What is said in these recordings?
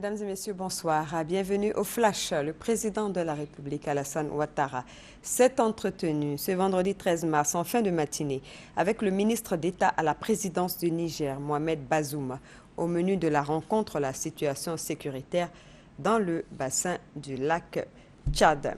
Mesdames et messieurs, bonsoir. Bienvenue au Flash. Le président de la République, Alassane Ouattara, s'est entretenu ce vendredi 13 mars en fin de matinée avec le ministre d'État à la présidence du Niger, Mohamed Bazoum. Au menu de la rencontre, la situation sécuritaire dans le bassin du lac Tchad.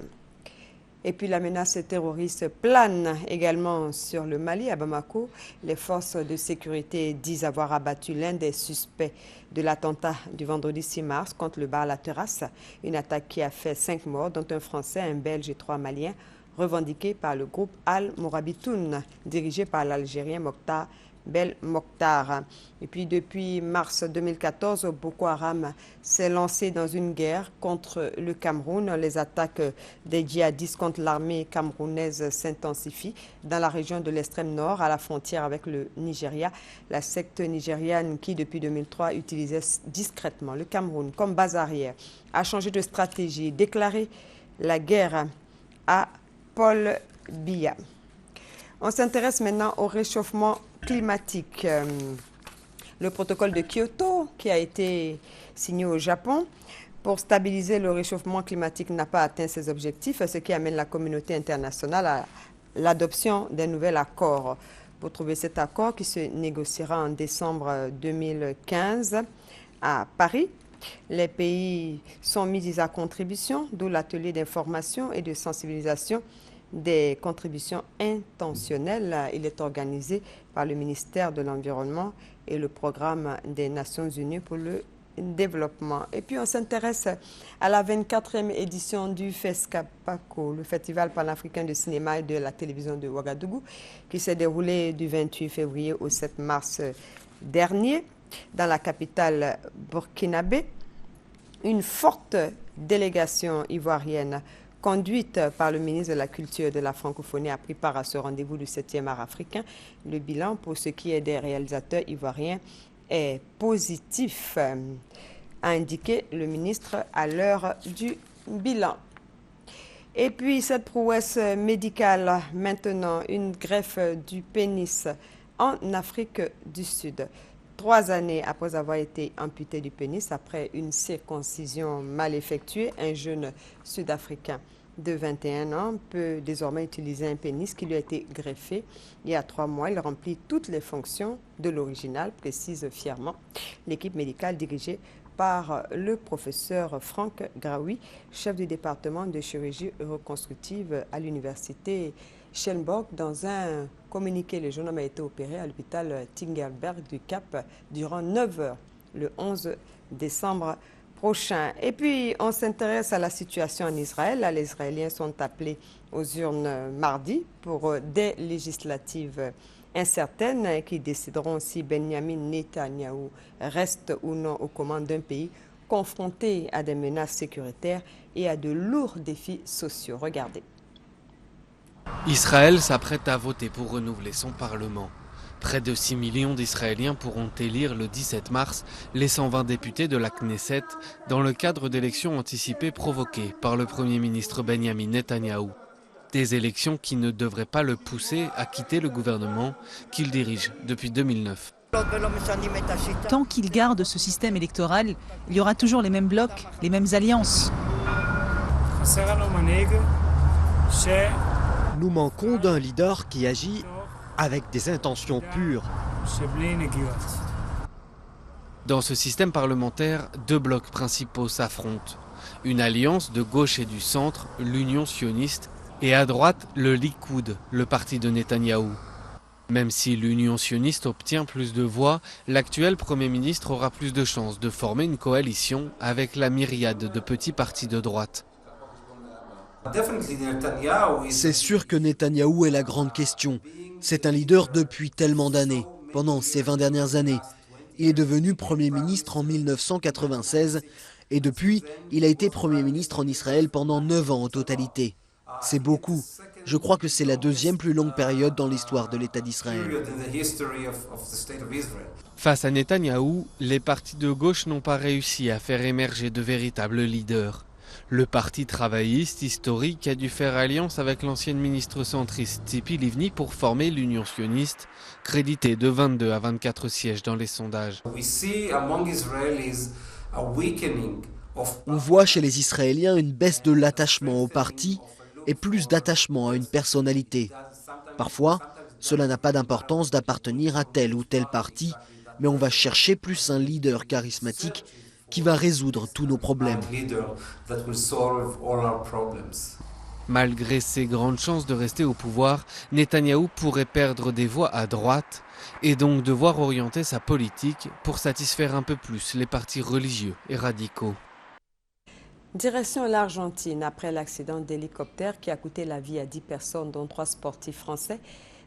Et puis la menace terroriste plane également sur le Mali, à Bamako. Les forces de sécurité disent avoir abattu l'un des suspects de l'attentat du vendredi 6 mars contre le bar La Terrasse. Une attaque qui a fait 5 morts, dont un Français, un Belge et 3 Maliens, revendiquée par le groupe Al-Mourabitoun, dirigé par l'Algérien Mokhtar Belmokhtar. Et puis depuis mars 2014, Boko Haram s'est lancé dans une guerre contre le Cameroun. Les attaques des djihadistes contre l'armée camerounaise s'intensifient dans la région de l'extrême nord, à la frontière avec le Nigeria. La secte nigériane qui, depuis 2003, utilisait discrètement le Cameroun comme base arrière, a changé de stratégie, déclaré la guerre à Paul Biya. On s'intéresse maintenant au réchauffement climatique. Le protocole de Kyoto, qui a été signé au Japon pour stabiliser le réchauffement climatique, n'a pas atteint ses objectifs, ce qui amène la communauté internationale à l'adoption d'un nouvel accord. Pour trouver cet accord qui se négociera en décembre 2015 à Paris, les pays sont mis à contribution, d'où l'atelier d'information et de sensibilisation des contributions intentionnelles. Il est organisé par le ministère de l'Environnement et le Programme des Nations Unies pour le développement. Et puis on s'intéresse à la 24e édition du FESCAPACO, le Festival panafricain de cinéma et de la télévision de Ouagadougou, qui s'est déroulé du 28 février au 7 mars dernier dans la capitale burkinabé. Une forte délégation ivoirienne conduite par le ministre de la Culture et de la Francophonie, a pris part à ce rendez-vous du 7e art africain. Le bilan pour ce qui est des réalisateurs ivoiriens est positif, a indiqué le ministre à l'heure du bilan. Et puis cette prouesse médicale maintenant, une greffe du pénis en Afrique du Sud. 3 années après avoir été amputé du pénis, après une circoncision mal effectuée, un jeune Sud-Africain de 21 ans peut désormais utiliser un pénis qui lui a été greffé il y a 3 mois. Il remplit toutes les fonctions de l'original, précise fièrement l'équipe médicale dirigée par le professeur Franck Graoui, chef du département de chirurgie reconstructive à l'université Schellenborg. Dans un communiqué, le jeune homme a été opéré à l'hôpital Tingelberg du Cap durant 9 heures le 11 décembre prochain. Et puis, on s'intéresse à la situation en Israël. Les Israéliens sont appelés aux urnes mardi pour des législatives incertaines qui décideront si Benjamin Netanyahou reste ou non aux commandes d'un pays confronté à des menaces sécuritaires et à de lourds défis sociaux. Regardez. Israël s'apprête à voter pour renouveler son Parlement. Près de 6 millions d'Israéliens pourront élire le 17 mars les 120 députés de la Knesset dans le cadre d'élections anticipées provoquées par le Premier ministre Benjamin Netanyahou. Des élections qui ne devraient pas le pousser à quitter le gouvernement qu'il dirige depuis 2009. Tant qu'il garde ce système électoral, il y aura toujours les mêmes blocs, les mêmes alliances. Nous manquons d'un leader qui agit avec des intentions pures. Dans ce système parlementaire, 2 blocs principaux s'affrontent. Une alliance de gauche et du centre, l'Union sioniste, et à droite, le Likoud, le parti de Netanyahou. Même si l'Union sioniste obtient plus de voix, l'actuel Premier ministre aura plus de chances de former une coalition avec la myriade de petits partis de droite. C'est sûr que Netanyahou est la grande question. C'est un leader depuis tellement d'années. Pendant ces 20 dernières années, il est devenu Premier ministre en 1996 et depuis, il a été Premier ministre en Israël pendant 9 ans en totalité. C'est beaucoup. Je crois que c'est la 2e plus longue période dans l'histoire de l'État d'Israël. Face à Netanyahou, les partis de gauche n'ont pas réussi à faire émerger de véritables leaders. Le parti travailliste historique a dû faire alliance avec l'ancienne ministre centriste Tzipi Livni pour former l'Union sioniste, créditée de 22 à 24 sièges dans les sondages. On voit chez les Israéliens une baisse de l'attachement au parti et plus d'attachement à une personnalité. Parfois, cela n'a pas d'importance d'appartenir à tel ou tel parti, mais on va chercher plus un leader charismatique qui va résoudre tous nos problèmes. Malgré ses grandes chances de rester au pouvoir, Netanyahou pourrait perdre des voix à droite et donc devoir orienter sa politique pour satisfaire un peu plus les partis religieux et radicaux. Direction l'Argentine, après l'accident d'hélicoptère qui a coûté la vie à 10 personnes, dont 3 sportifs français.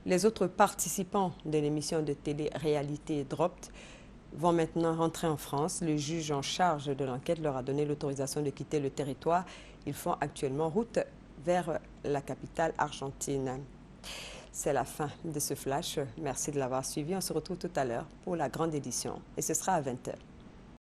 Les autres participants de l'émission de télé-réalité Dropped vont maintenant rentrer en France. Le juge en charge de l'enquête leur a donné l'autorisation de quitter le territoire. Ils font actuellement route vers la capitale argentine. C'est la fin de ce flash. Merci de l'avoir suivi. On se retrouve tout à l'heure pour la grande édition et ce sera à 20h.